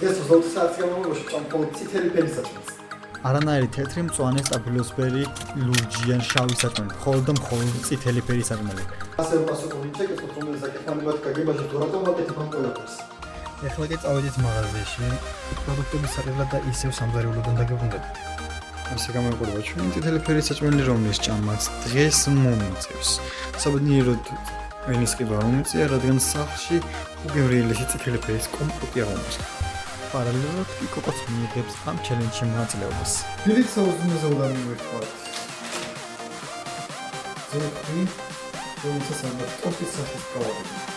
ეს 20 საათის განმავლობაში წამყოლ წითელი ფერი საჭმელს. არანაირი თეთრი, მწვანე, სტაფილოსფერი, ლურჯი ან შავი საჭმელი, მხოლოდ და მხოლოდ წითელი ფერის საჭმელი. ასე პასუხობი შეკეთოთ, რომელიც საკითხანებად გაგებაში თუ რატომ ვაკეთებ ამ ყველაფერს. ეხლა კი წავედით მაღაზიაში, პროდუქტების საყიდლად და ისევ სამზარეულოდან დაგებრუნდებით. ასე გამოიყურება ჩვენი წითელი ფერის საჭმელი, რომლის ჭამაც დღეს მომიწევს. საბედნიეროდ ენის ყივა მომიწია, რადგან სახლში უგემრიელესი წითელი ფერის კომპოტი აღმოსა. პარალელურად კი კოკოც მიიღებს ამ ჩელენჯში მონაწილეობას. დილით საუზმეზე უნდა მივერთხოთ. ზეფრი, რომელსაც ალბათ ტოპის სახით გავაკეთებ.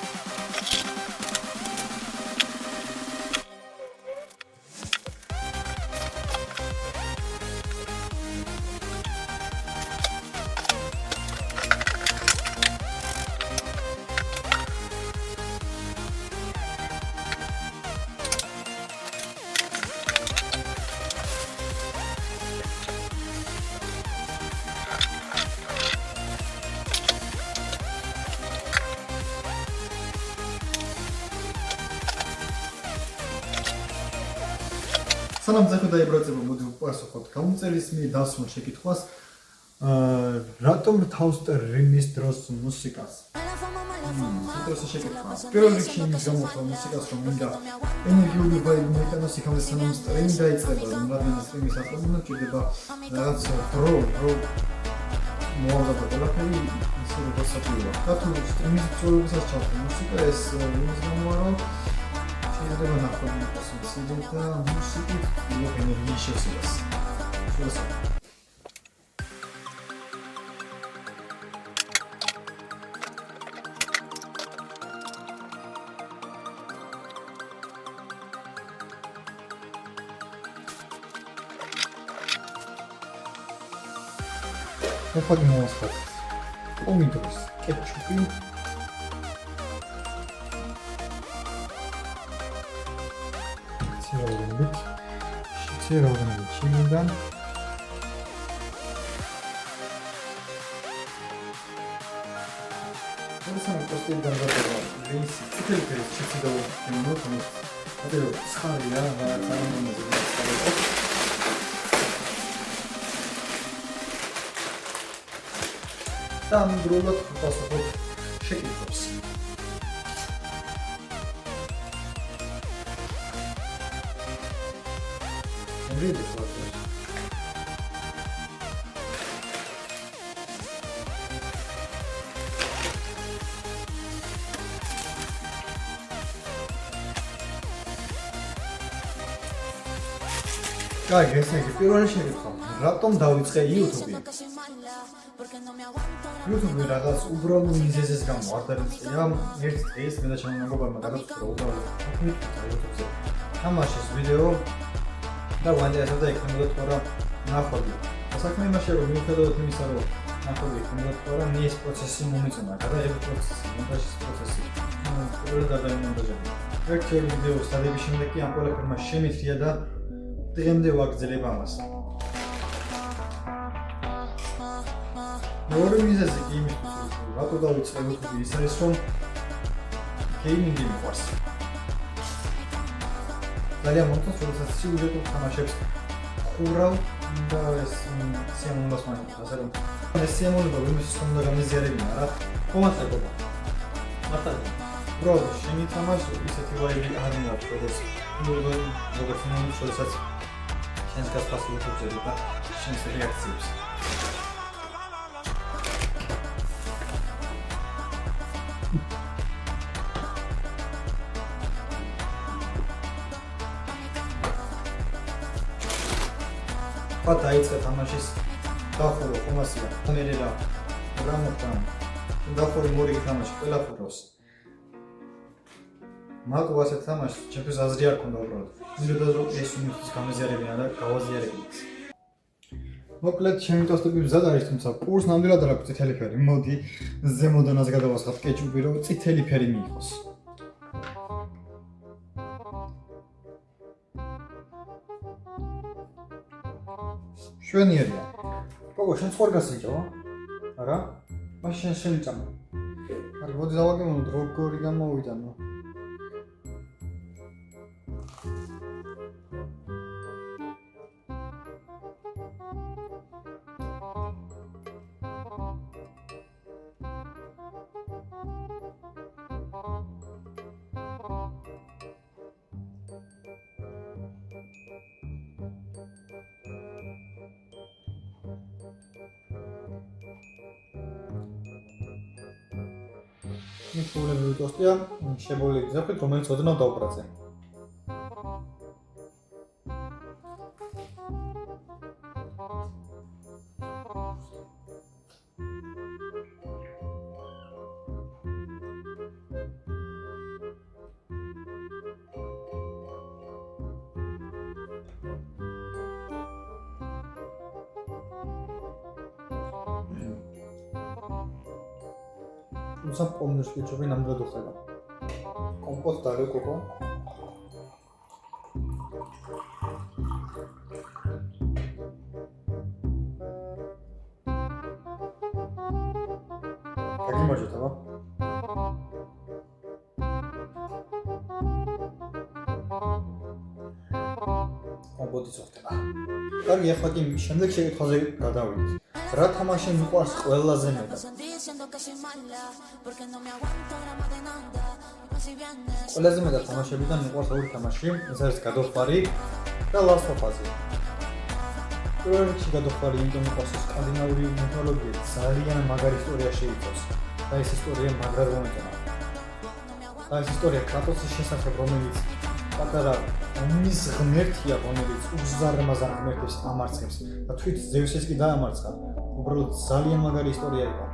სანამ ზეხვი დაიბრადება, მოდი ვპასუხოთ გამომწერის მიერ დასმულ შეკითხვას. რატომ თავსტერ რიმის დროს მუსიკას? ეს შეკითხვა. პირველ რიგში იმის გამოხდა მუსიკას, რომ მინდა ენერგიული ვაიბი მოიტანოს იქამდე სანამ სტრიმი დაიწყება, რადგან სტრიმის აწყობა ჭირდება რაღაც დრო მოვალდა ყველაფერი ისე როგორც საჭიროა. და თუ სტრიმის წვევებისას ჩავხდი მუსიკა, ეს იმის გამოა, რომ შეიძლება ნახოთ პოსიცია და მუსიკით ენერგიის შესაძლებლობას. შესაძლოა. ეხლა მოვასხოთ პომიდორის, კეტჩუპი, ცირაოდენობით ჩილიდან ესაა პოსტი დამზადება რისი წითელი ფერის ჩიცი დავუყენოთ ამას ადრე ცხარია რაღაც არამონაზე ცხარია და ამ დროულად ვპასუხობ შეკითხვებს. Really flutters. Კარგი, ესე იგი, პირველი შეკითხვა. რატომ დავიწყე YouTube-ი? YouTube-ი რაღაც უბრალო მიზეზის გამო არ დავიწყე. ერთ დღეს მე და ჩემი მეგობარმა გადავწყვიტა უბრალოდ YouTube-ზე თამაშის ვიდეო და ვანჯერებდა იქნებოდა თუ არა ნახავდი. საქმე იმაშია რომ მიუხედავად იმისა რომ ნახავდი იქნებოდა თუ არა მე ეს პროცესი მომეწონა, გადაღების პროცესი, მონტაჟის პროცესი. პირველად გადავიმონტაჟებდი. ერთეული ვიდეოს დადების შემდეგ კი ამ ყველაფერმა შემიწია და დღემდე ვაგრძელებ ამას. მეორე მიზეზი კი იმისთვის რატო დავიწყე YouTube-ი ის არის რომ გეიმინგი მიყვარს. ძალიან მომწონს როდესაც სიუჟეტურ თამაშებს ხურავ და ეს სიამოვნებას მაინც ასე რომ ეს სიამოვნება ვიმის უნდა გამიზიარებინა რა კომატებობა მართალია უბრალოდ შენი თამაში ისეთი ვაიბი არ მიაქვს როგორც მომents როდესაც შენს გასწავლას YouTube-ზე და შენს რეაქციებს Pat daიწყე თამაშის დახურო ხომასია. მე რა მოხდა? დახური მორიგი თამაში ყველაფერს. მაგ ვასეთ თამაში ჩემთვის აზრი არ ქონდა უბრალოდ. მინდოდა რომ ეს უნივერსიტეტის გამეზიარებინა და გავაზიარებინათ. მოკლედ ჩემი ტოსტები მზად არის, თუმცა პურს ნამდვილად არ აქვს წითელი ფერი. მოდი ზემოდანაც გადავასხათ კეჩუპი რომ წითელი ფერი მიიღოს. შვენიერია. გოგო, შენ სხვა გასიჭავა? არა? მაშინ შენ წამო. არა, მოდი დავაგემოვნოთ, როგორი გამოვიდა, ნუ. მიცულებრივი ტოსტია, შებოლილი ზაფხით, რომელიც ოდნავ დაუბრაზე. Usa pomnisz wieczorem nam do tego. Kompot dalej koko. Taki macie to, no? Kompot is ofte. Კარგი, ახლა კი შემდეგ შეკითხვაზე გადავიდეთ. რა თამაში მიყვარს ყველაზე მეტად? ყველაზე მეტად თამაშებიდან მიყვარს ორი თამაში, ეს არის God of War და Last of Us. პირველ რიგში God of War იმიტომ მიყვარს, რომ სკანდინავური მითოლოგია ძალიან მაგარი ისტორია შეიცავს. და ეს ისტორია მაგრად მომეწონა. და ეს ისტორია კრატოსის შესახებ, რომელიც პატარა ომის ღმერთია, რომელიც უზარმაზარ ღმერთებს ამარცხებს და თვით ზევსის კი დაამარცხა. უბრალოდ ძალიან მაგარი ისტორია იყო.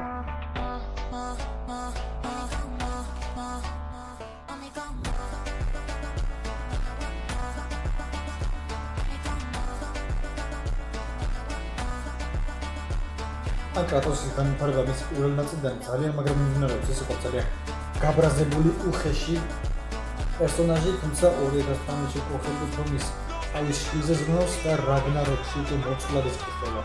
კრატოსის განვითარება მის პირველ ნაწილიდან ძალიან მაგრად მიმდინარეობს. ეს იყო ძალიან გაბრაზებული უხეში პერსონაჟი, თუმცა 2013 წელს მოხდა რომ ის თავის შვილზე ზრუნავს და რაგნაროქში უკვე მოწყვლად იხდება.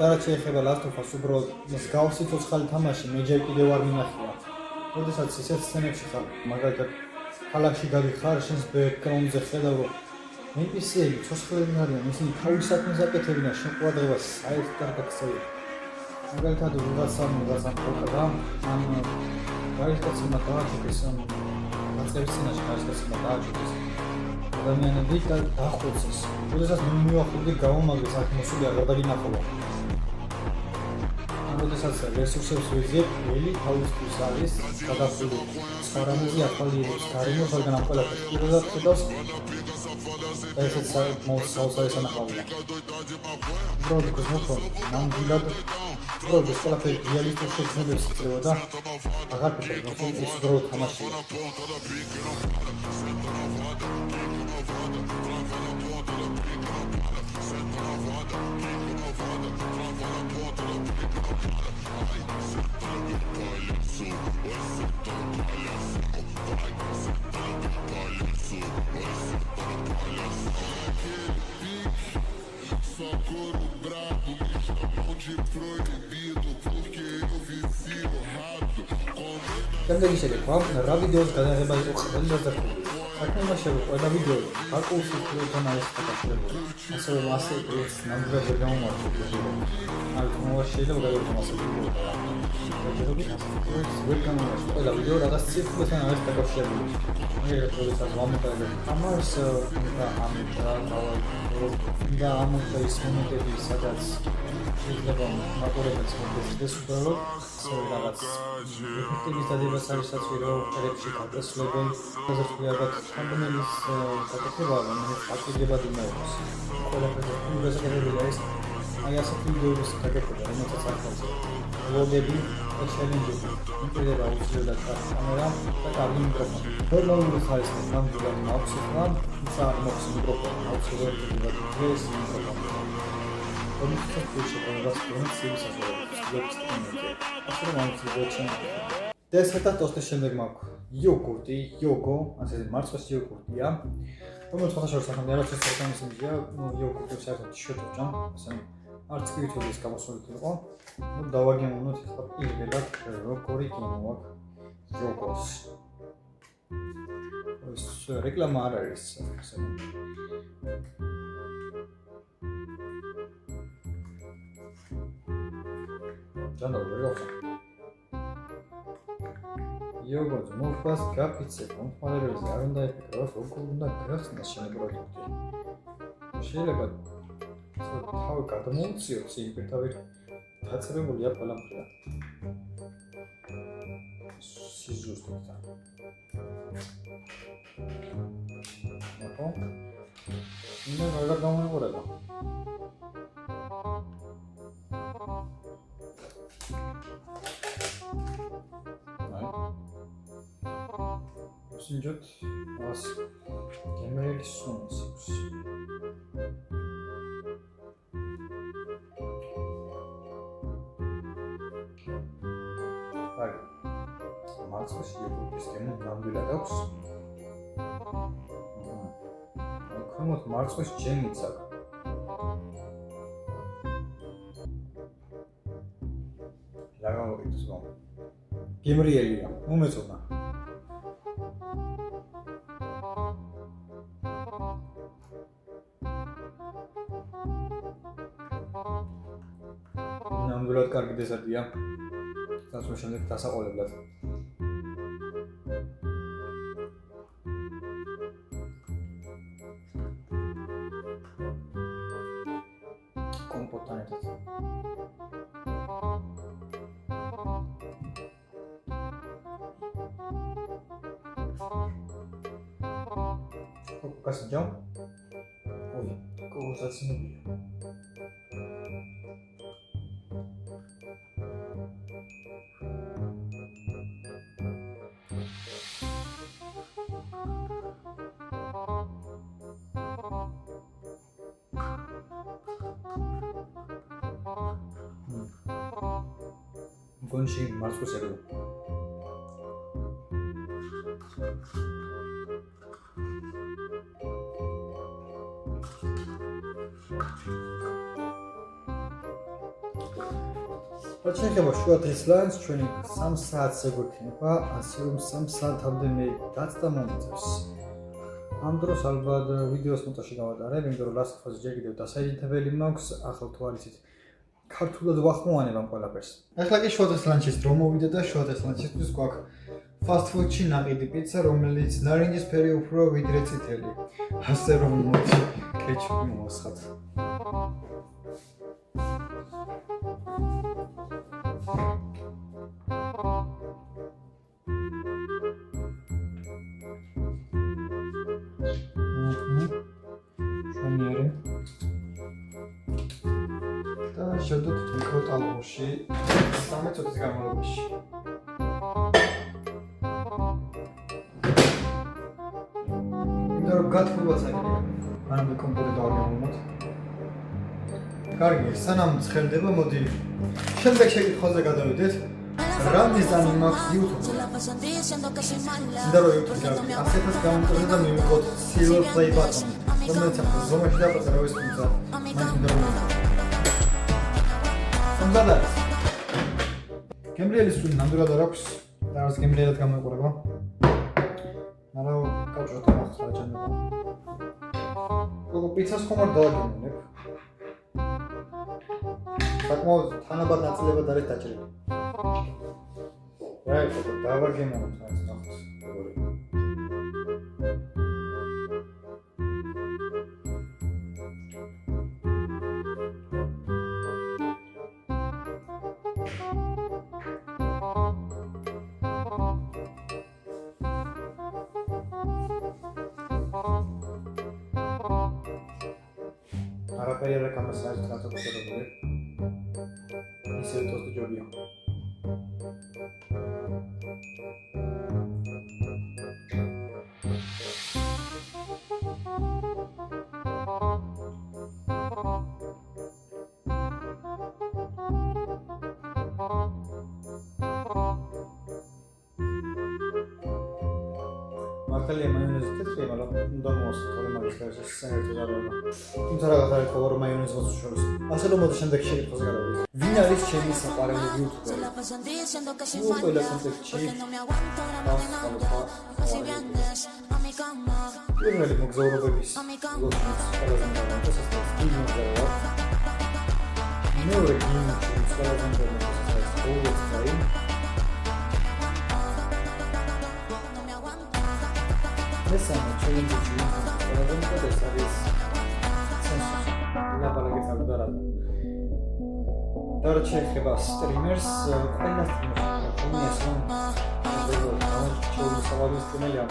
და რაც შეეხება Last of Us, უბრალოდ მსგავსი ცოცხალი თამაში მე ჯერ კიდევ არ მინახია. როდესაც ისეთ სცენებში ხარ, მაგალითად ქალაქში გადიხარ, შენს ბექგრაუნდზე ხედავ, რომ NPC-ები ცოცხლები არიან, ისინი თავის საქმეს აკეთებენ და შენ ყურადღებას საერთოდ არ გაქცევი. მაგალითად ვიღაცამ პროკრა, ან გარისკაცმა დააჩუქეს, ან ნაწევის სცენაში გარისკაცმა დააჩუქეს. ადამიანები დახოცეს. როდესაც მივახურდი გამომაგდეს აქ მოსული აღარ დაგინახულა. როდესაც რესურსებს ვიძიებ, ველი თავისთვის არის გადასული სხარამეზე ახალი გარემოს, რადგან ამ ყველაფერს პირადად ხედავს და ესეც საოცარი სანახავია. უბრალოდ გზნობო, ნამდვილად უბრალოდ ეს ყველაფერი რეალისტურ შექმნებს იძლევა და აღარ ფიქრობ, რომ ეს უბრალოდ თამაშია. Când შეგეკვა, რა ვიდეოს გადაღება იყო ყველი დასდრებული. საქმე იმაშია, რომ ყველა ვიდეო გარკვეულწილად არის დაკავშირებული. ასევე მასე ეს ნამდვილად ვერ გამომართვია. ალბათ შეიძლება გადავიდეთ მასე ვიდეო. ვერ გამომართვია. ყველა ვიდეო რაღაც ციფრებთან არის დაკავშირებული. მე როდესაც მომენტალურად ამას და ამოწა ის მომენტები, სადაც შეიძლება მაყურებელს მოგვეცდეს უბრალოდ რაღაც ეფექტების დადებას არის საცვი, რომ წერებში გაწესლებენ გაზრდილებად თამბნელის გაკეთება, რომელიც აქტივებად უნდა იყოს. ყველაფერზე გასაგებია ის აი ასეთი ვიდეოების გაკეთება, რომელსაც ახავს ვლოგები და ჩელენჯები. იმპერია უცვლელად კამერა და კარგი მიკროფონი. ნორმალური ხარისხის ნამდვილად მაქვს ხან, ისა არ მაქვს მიკროფონი, აუცილებლად ეს მიკროფონი. კომისიის შეფარებას დონეს სიუსაც ვიღებს ტიმზე. ასე რომ ამის ვიდეო ჩემს. და საერთოდ ტოსტის შემდეგ მაქვს იოგურტი, იოგო, ასე მარცვას იოგურტია. რომელიც ხოთაშორის ახლა რაღაც სისტემის იმია, იოგურტი საერთოდ შევჭამ, ასე არც კი ვიცოდი ეს გამოსული იყო. ნუ დავაგემოვნოთ ახლა პირველად როგორი გიმოაქვს იოგოს. ეს რეკლამა არ არის ასე. ჯანო ვეროხა. იოგოს მოფას გაფიცე მომხმარებელს არ უნდა იფიქროს როგორ უნდა გახსნას შენი პროდუქტი. შეიძლება თავი გადმოუციოთ სიმპირთავით დაწესებულია ყველა მხრიდან. სიზუსტით. აკო? ინდა რა გამოვიყურება? Sinjot was gemeli sonus. Bak, martzos iogurtis gemu nambila აქვს. Ქვემოთ მარცვას ჯემიც აქვს. რა გამოვიყენოს რომ? გემრიელია, მომეწონა. ნამდვილად კარგი დეზერტია. დასვლა შემდეგ დასაყოლებლად. კომპოტთან ერთად. კასჯა? ой, კოუზაცნობია. გონში მარცხოს ეგრო. შეიძლება შუა დღის ლანჩს ჩვენი 3 საათზე გვექნება, ასე რომ 3 საათამდე მე დაცდა მომიწევს. ამ დროს ალბათ ვიდეოს მონტაჟი გავატარებ, იმიტომ რომ ლასტ-ფაზი ჯერ კიდევ დასაიდენტებელი მაქვს, ახლა თუ არ იცით ქართულად ვახმოვანებ ამ ყველაფერს. ახლა კი შუა დღის ლანჩის დრო მოვიდა და შუა დღის ლანჩისთვის გვაქვს fast food-ში ნაყიდი პიცა, რომელიც ნარინჯისფერი უფრო ვიდრე წითელი. ასე რომ მოდი კეჩუპი მოვასხათ. შევდოთ მიკროტალღოში 13 წუთის განმავლობაში. იმიტომ რომ გათბობაც აიგია. მანამდე კომპიუტერი დავაგემოვნოთ. კარგი, სანამ ცხელდება, მოდი შემდეგ შეკითხვაზე გადავიდეთ. რა მიზანი მაქვს YouTube-ზე? მინდა რომ YouTube-ზე ასეთაც გამომწვევ და მივიღოთ silver play button. რომელიც ზომაში დაპატარა ის თუმცა მაინც მინდა რომ ამბადა. გემრიელის სული ნამდვილად არ აქვს და არც გემრიელად გამოიყურება. მაგრამ კავშირთან ახლა ჩანდება. როგორ პიცას ხომ არ დავაგემოვნებ? საკმაოდ თანაბარ ნაწილებად არის დაჭრილი. რა იყო დავაგემოვნებ რაც ნახოს. არაფერი არ აქვს ამას არის განსაკუთრებული. ისე თოს ჯობია. მართალია მაიონეზი თეთრია, მაგრამ უნდა მოვასწროთ ორი მაგის გარშე საერთოდ არ ვარ. თუმცა რაღაც არის ხო რომ მაიონეზი მოსულ შორის. ასე რომ მოდი შემდეგ შეკითხვაზე გადავიდეთ. ვინ არის ჩემი საყვარელი იუთუბერი? ყველა კონტექსტში. პირველი მოგზაურობების ყველაზე მაგარი შესაძლებელი. მეორე გიმნაზია ყველაზე ინტერნეტის მესამე ჩელენჯი ყველაზე მეტად არის სენსორი. ლაპარაკი თავდარა. და რაც შეეხება სტრიმერს, ყველა სტრიმერს ხომიას რომ ჩელენჯი სტრიმერია.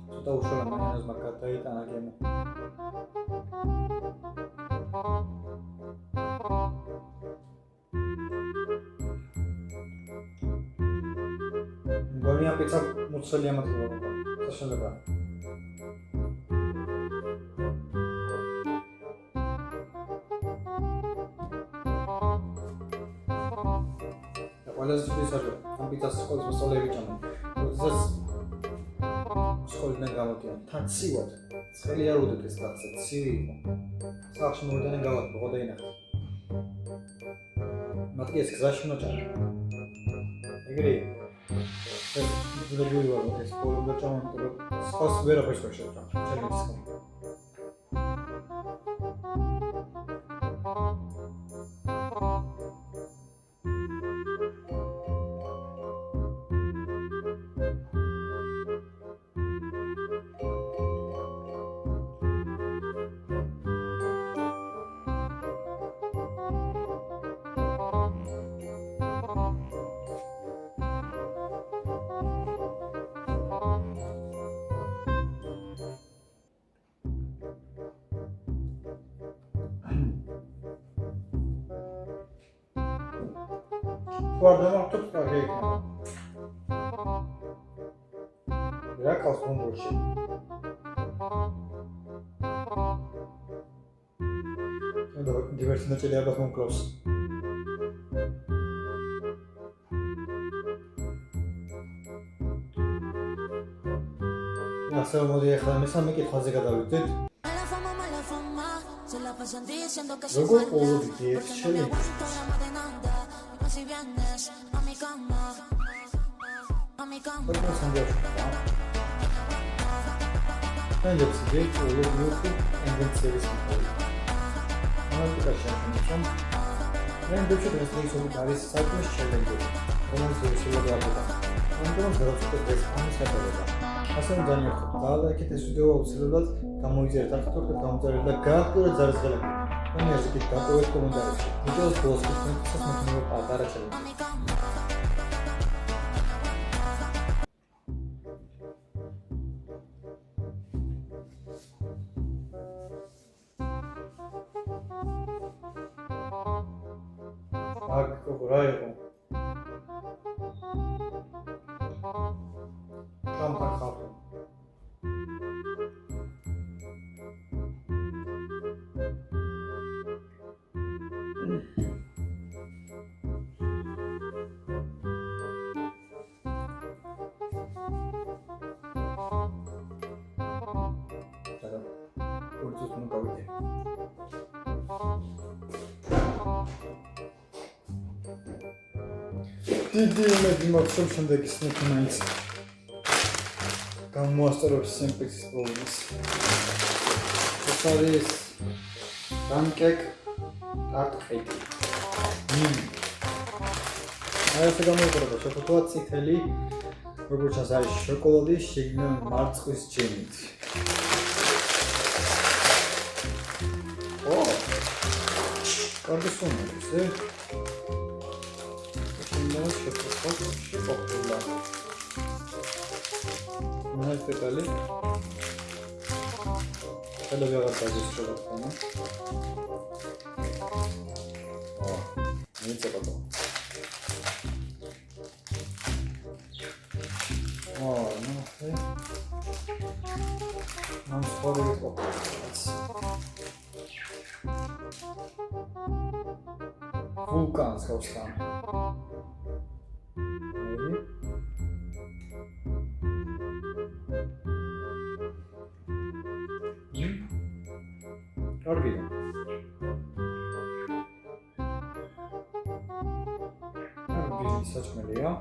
ცოტა უშუალო მაინაზმა გადაიტანა გემო. გონია პიცა მოცელია მათგობა. საშუალება. და ყველაზე სპეციალური ამ პიცას სკოლის მოსწავლეები ჭამენ. როდესაც სკოლიდან გამოდიან, თან ცივად. ცხელი არ უდდეს კაცზე, ცივი იყო. სახში მოვიდანენ გავაკეთე, ხო დაინახე. მათი ეს გზაში ნოჭარი. ეგრე ეს ძლებური ვარ, ეს პოლო ჭამან, სხვას ვერაფერს ვერ შევჭამ. ჩემს Guarda, tutto sta regna. Era caos con voce. Diversi non ce li abbia con close. Asta modia ხა მესამე კითხვაზე გადავიდეთ. როგორ ყოველდღე ერთ ჩელენჯს Si vienes a mi cama, ¿Por qué no se han dicho? Bence size olur YouTube Engin serisini koydum. Arkadaşlar şimdi ben de çok mesleği sonuç arası saymış şeyler görüyorum. Onun sevişiyle de yapıda. Ondan sonra çok resmi sayfalarda. Aslında canlı daha da iki video olsaydı kamuoyuya takip edip kamuoyuyla gayet zararlı. Onu yazık ki o et komentarı. Video post etmek kısa sınıfını paylaşar açalım. Bak buraya. Tam kalktı. Ortasını kavga. Dediğime bir baksam şimdiki sınıfına ise. Kamuoyster of Simplex Problems. Tesaris. Pancake. Art cake. Այսը გამოიყურება შოკოლადი წითელი, როგორც არის შოკოლადი შიგნიდან მარცხის ჯემით. კარგი სუნოა, შიგნიდან შოკოლა. Mēs te kali. Kada vēl tādas šokoladas. Nic από το. No, Mam spory opłat. ვულკანს გავსთან. ორბიტა. ორბიტი საჭმელია.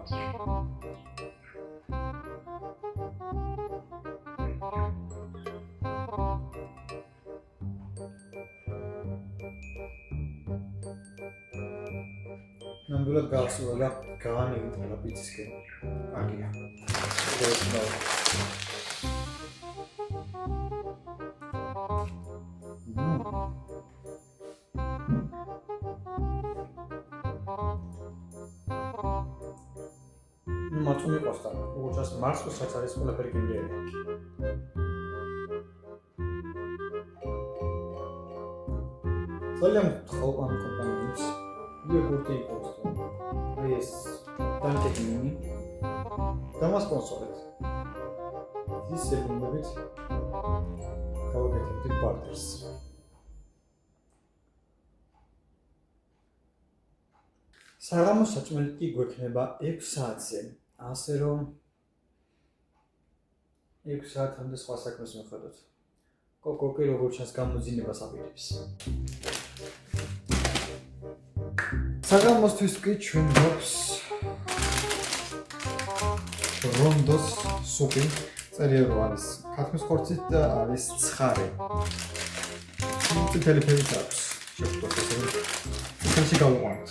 ნამდვილად გავსულა და გავანებითა პიცისკენ. აგია. მართული ყოსტა. უჩას მარსს რაც არის ყველაფერი გინდერი. ძალიან ხო ამ კომპანიებს იოგურტი იყოს. ეს დანტეკინი დამასპონსორეთ. ის სეგმენტებით გავაკეთებთ პარტნერს. საღამოს საჭმელი კი გვექნება 6 საათზე. ასე რომ 6 საათამდე სხვა საქმეს მიხედოთ. კოკოკი როგორც ჩანს გამოძინებას აპირებს. საღამოსთვის კი ჩვენ გვაქვს რონდოს სუპი, წერია რომ არის ქათმის ხორცით და არის ცხარე. წითელი ფერიც აქვს. შეგვიძლია ასე რომ ისე გავუყაროთ.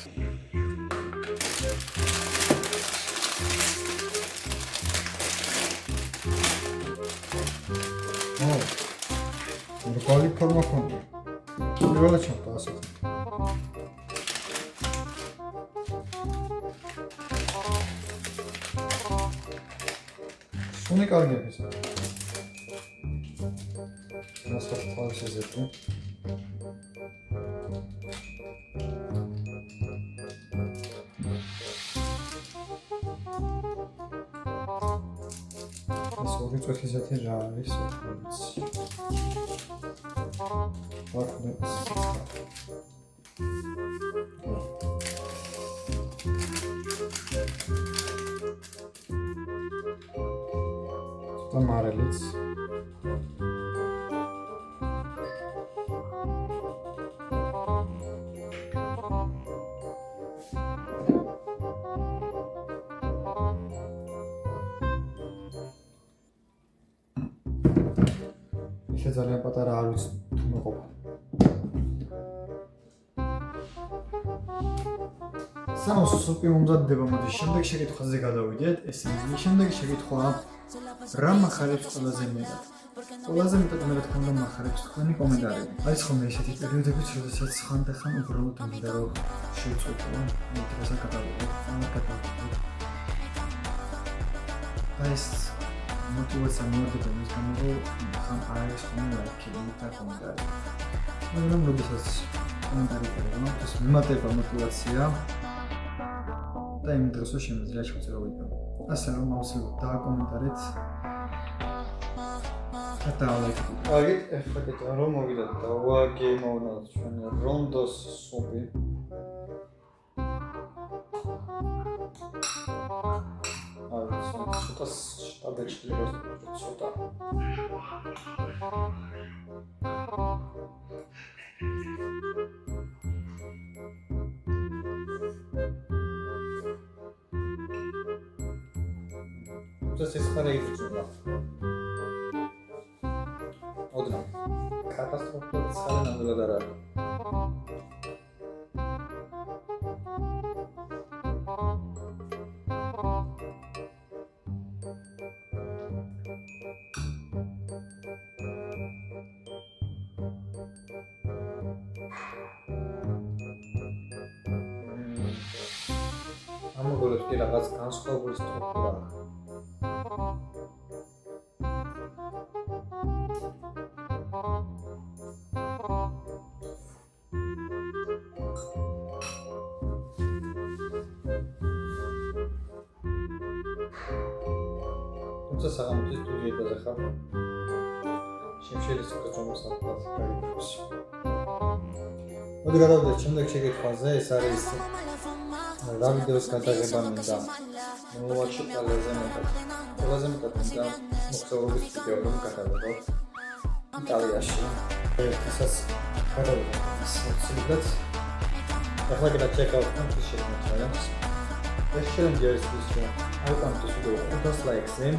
რგალი ფორმა ხონდა. პირველად ჩავდა ასე. სუნი კარგია ეს. მასხატ თავის ეზეთი. ეს ორი წუთი ეზეთი რა არის? მარელიც ისე ძალიან პატარა არ ვიცი თუ მეყოფა. სანამ სუპი მომზადდება, მოდი შემდეგ შეკითხვაზე გადავიდეთ. ესენი შემდეგი შეკითხვა რა მახარებს ყველაზე მეტად? ყველაზე მეტად მე რა თქმა უნდა მახარებს თქვენი კომენტარები. არის ხოლმე ესეთი პერიოდებიც, როდესაც ხანდახან უბრალოდ მინდა რომ შევწყვეტო, ინტერესა გადავიღო, ეს მოტივაცია მოდის იმის გამო, რომ ხან არის ხოლმე ლაიქები და კომენტარები. მაგრამ როდესაც კომენტარი කරනවා, ეს მიმატება მოტივაცია და იმ დროს შემიძლია შევწყვეტო ვიდეო. ასე რომ ავსებთ და კომენტარით და ლაიქით. აგით ეხლა კეთდა რომ მოვიდეთ და ვაგემოვნოთ ჩვენი რონდოს სუპი. ცოტა შტაბეჭდი როს ცოტა. Das ist gerade sogar. Oder? Katastrophe zahlen an der Rad. ამოგულებს კი რაღაც განსხვავებული სტრუქტურა აქვს. თუმცა საღამოთის სტუდიაზე ხარ. შემშელის კაცომას აკეთებს. მოდი გადავიდეთ შემდეგ შეკითხვაზე, ეს არის რა ვიდეოს გადაღება მინდა მოვაჩვი ყველაზე მეტად მინდა მოგზაურობის ვიდეო რომ გადავიღო იტალიაში ერთისას გადავიღო სიცილიად ახლა კიდე ჩეკავთ ის შექმნა ეს ჩელენჯი არის ის რომ აუკამთ ეს ვიდეო 500 ლაიქზე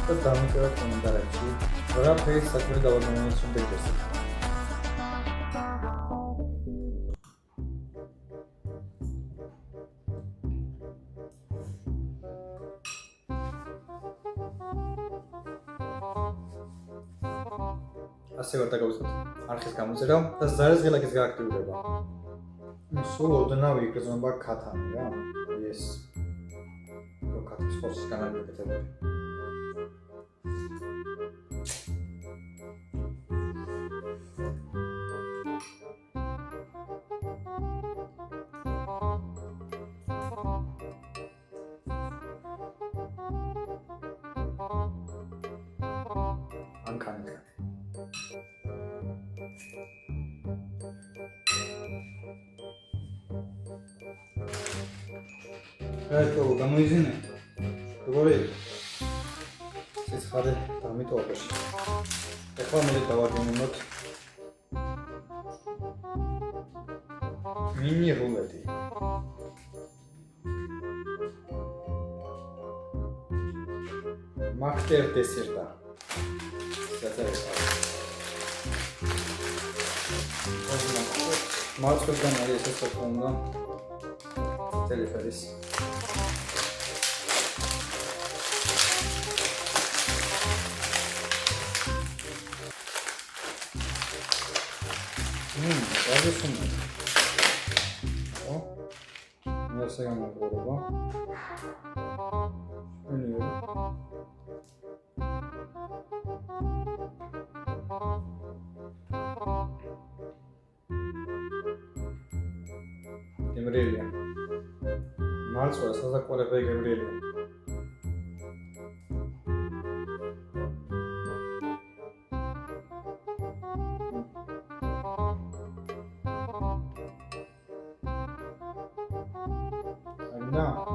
და დამიტევათ კომენტარებში რა ფეის საქმე დავამონოთ შემდეგ ეს ასე ვარ დაგავიწყოთ არხის გამოწერა და ზარეს ღილაკის გააქტიურება. სულ ოდნავ იგრძნობა ქათამი რა. ეს რო ქათის ხორცის განადგურებელი. ანკანიკა Ecco, გამოიზინე. როგორი? სიცხარე დამიტოვებაში. ეხლა მე დავაგემოთ მინი რულეტი. მაქტერ დესერტა. მარცხნიდან არის ეს თქმა ტელეფონის Guarda come. Oh. Non sai come provo. Gabriele. Marzo è stata quale per Gabriele. No.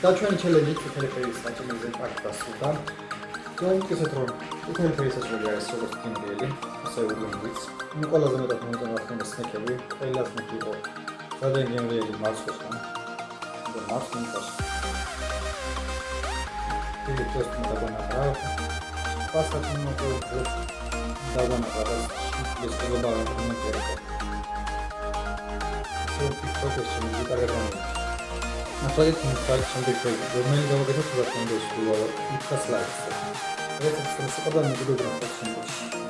და ჩვენი ჩელენჯი თითოეულის საჭმელზე პაკდასულა. თქვენკისაც რომ თითოეულის საჭმელი არის როგორც კინდელი, ასე უგუნდიც. ნუ ყველაზე მეტად მომწონს სნეკები, ყველა სნეკი იყო. სადენ გემრიელი მარცხოსთან. და მარცხნიკას. Или просто надо пасать немного давно без добавок внутрь. Все пикчоки чем гитарами. Находит музыкальный шумбек. Домен говорит, что это не будет. И послать. Это просто когда мы будем работать.